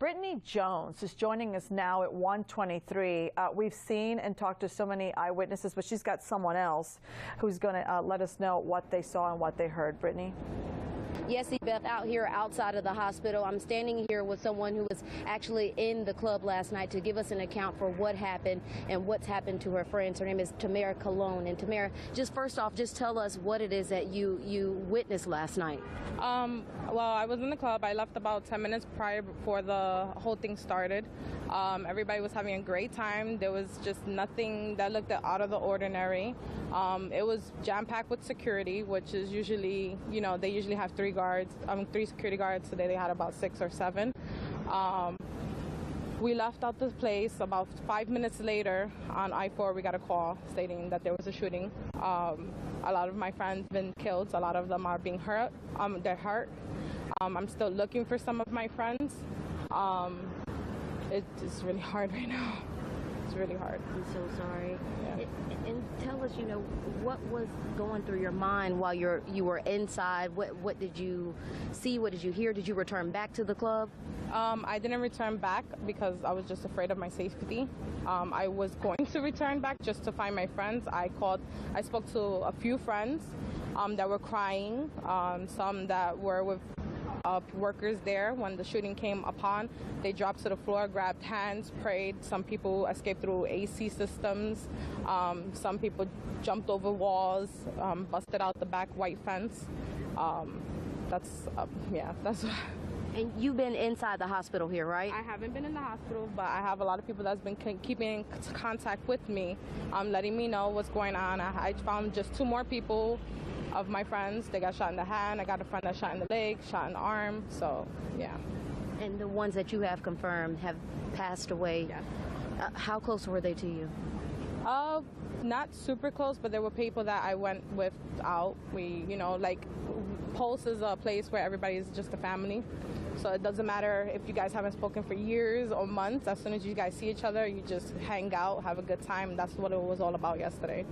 Brittany Jones is joining us now at 1:23. We've seen and talked to so many eyewitnesses, but she's got someone else who's going to let us know what they saw and what they heard. Brittany? Yes, Beth, out here outside of the hospital. I'm standing here with someone who was actually in the club last night to give us an account for what happened and what's happened to her friends. Her name is Tamara Colon. And Tamara, just first off, just tell us what it is that you witnessed last night. Well, I was in the club. I left about 10 minutes prior before the whole thing started. Everybody was having a great time. There was just nothing that looked out of the ordinary. It was jam-packed with security, which is usually, you know, they usually have three security guards. Today they had about 6 or 7. We left out the place. About 5 minutes later on I-4, we got a call stating that there was a shooting. A lot of my friends have been killed. A lot of them are being hurt. They're hurt. I'm still looking for some of my friends. It's really hard right now. It's really hard. I'm so sorry. Yeah. And tell us, you know, what was going through your mind while you were inside? What did you see? What did you hear? Did you return back to the club? I didn't return back because I was just afraid of my safety. I was going to return back just to find my friends. I spoke to a few friends that were crying, some that were with workers there when the shooting came upon. They dropped to the floor, grabbed hands, prayed. Some people escaped through AC systems. Some people jumped over walls, busted out the back white fence. That's. And you've been inside the hospital here, right? I haven't been in the hospital, but I have a lot of people that's been keeping in contact with me, letting me know what's going on. I found just 2 more people of my friends. They got shot in the hand. I got a friend that shot in the leg, shot in the arm. So, yeah. And the ones that you have confirmed have passed away. Yeah. How close were they to you? Not super close, but there were people that I went with out. We, you know, like Pulse is a place where everybody is just a family. So it doesn't matter if you guys haven't spoken for years or months. As soon as you guys see each other, you just hang out, have a good time. That's what it was all about yesterday.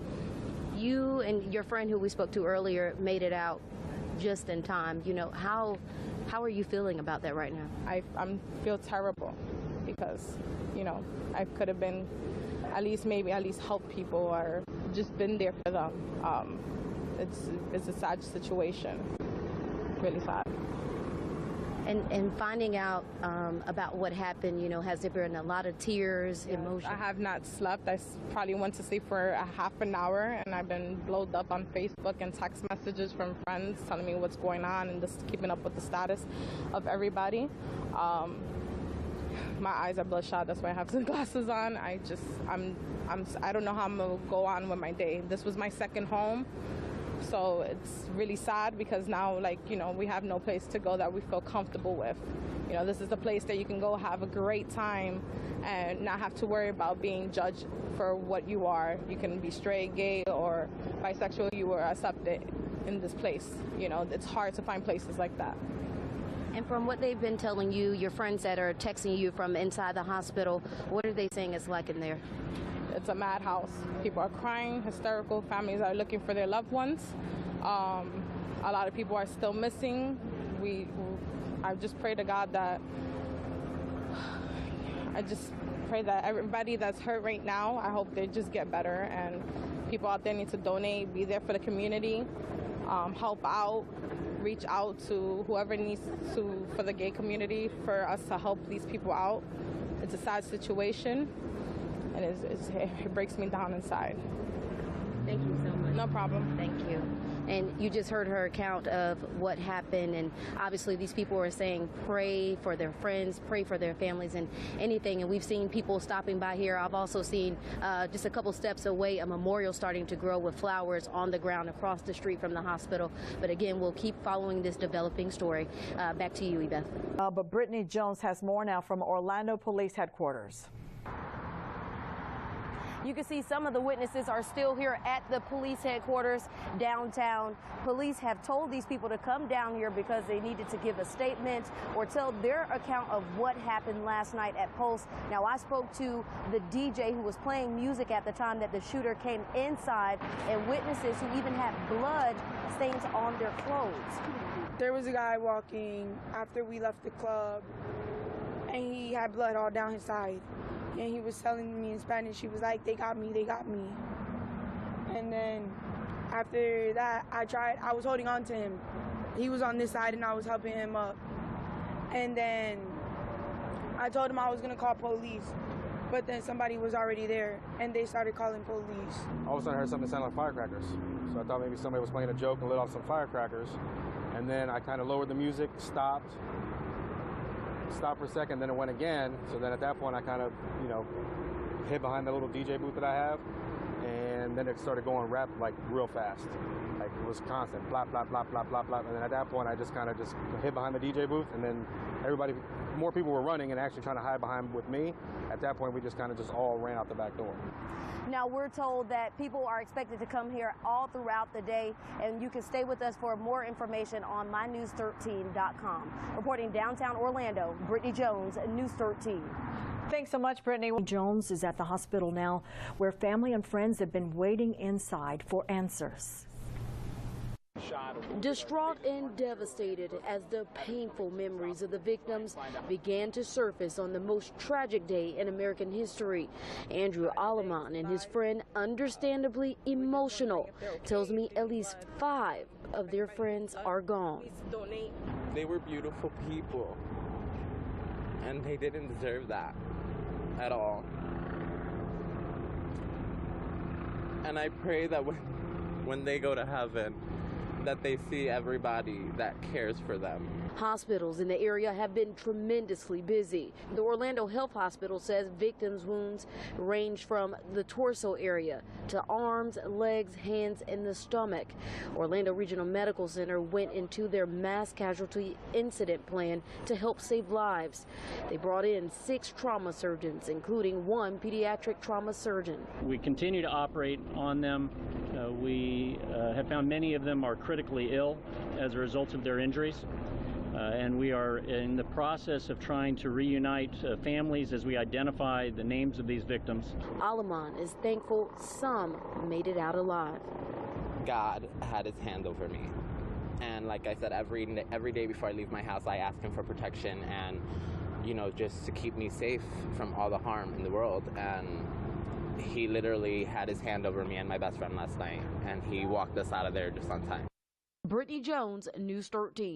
You and your friend who we spoke to earlier made it out just in time. You know, how are you feeling about that right now? I feel terrible because, you know, I could have been at least help people or just been there for them. It's a sad situation, really sad. And finding out about what happened, you know, has there been a lot of tears, emotion? I have not slept. I probably went to sleep for a half an hour, and I've been blowed up on Facebook and text messages from friends telling me what's going on and just keeping up with the status of everybody. My eyes are bloodshot. That's why I have sunglasses on. I don't know how I'm gonna go on with my day. This was my second home. So it's really sad because now, like, you know, we have no place to go that we feel comfortable with. You know, this is the place that you can go have a great time and not have to worry about being judged for what you are. You can be straight, gay, or bisexual. You were accepted in this place. You know, it's hard to find places like that. And from what they've been telling you, your friends that are texting you from inside the hospital, what are they saying it's like in there? It's a madhouse. People are crying, hysterical. Families are looking for their loved ones. A lot of people are still missing. I just pray to God that everybody that's hurt right now, I hope they just get better. And people out there need to donate, be there for the community, help out, reach out to whoever needs to for the gay community for us to help these people out. It's a sad situation. And it breaks me down inside. Thank you so much. No problem. Thank you. And you just heard her account of what happened, and obviously these people are saying pray for their friends, pray for their families, and anything. And we've seen people stopping by here. I've also seen just a couple steps away a memorial starting to grow with flowers on the ground across the street from the hospital. But again, we'll keep following this developing story. Back to you, Ebeth. But Brittany Jones has more now from Orlando Police Headquarters. You can see some of the witnesses are still here at the police headquarters downtown. Police have told these people to come down here because they needed to give a statement or tell their account of what happened last night at Pulse. Now, I spoke to the DJ who was playing music at the time that the shooter came inside, and witnesses who even had blood stains on their clothes. There was a guy walking after we left the club, and he had blood all down his side. And he was telling me in Spanish, he was like, they got me, they got me. And then after that, I was holding on to him. He was on this side and I was helping him up. And then I told him I was gonna call police, but then somebody was already there and they started calling police. All of a sudden I heard something that sounded like firecrackers. So I thought maybe somebody was playing a joke and lit off some firecrackers. And then I kind of lowered the music, stopped for a second, then it went again. So then at that point I kind of, hid behind the little DJ booth that I have. And then it started going rap like real fast. Like it was constant, blah, blah, blah, blah, blah, blah. And then at that point I just kind of hid behind the DJ booth, and then more people were running and actually trying to hide behind with me. At that point we just kind of all ran out the back door. Now, we're told that people are expected to come here all throughout the day, and you can stay with us for more information on mynews13.com. Reporting downtown Orlando, Brittany Jones, News 13. Thanks so much, Brittany. Jones is at the hospital now, where family and friends have been waiting inside for answers. Distraught and devastated as the painful memories of the victims began to surface on the most tragic day in American history. Andrew Aleman and his friend, understandably emotional, tells me at least 5 of their friends are gone. They were beautiful people, and they didn't deserve that at all. And I pray that when they go to heaven, that they see everybody that cares for them. Hospitals in the area have been tremendously busy. The Orlando Health Hospital says victims' wounds range from the torso area to arms, legs, hands, and the stomach. Orlando Regional Medical Center went into their mass casualty incident plan to help save lives. They brought in 6 trauma surgeons, including 1 pediatric trauma surgeon. We continue to operate on them. We have found many of them are critically ill as a result of their injuries. And we are in the process of trying to reunite families as we identify the names of these victims. Aleman is thankful some made it out alive. God had his hand over me. And like I said, every day before I leave my house, I ask him for protection and, just to keep me safe from all the harm in the world. And he literally had his hand over me and my best friend last night, and he walked us out of there just on time. Brittany Jones, News 13.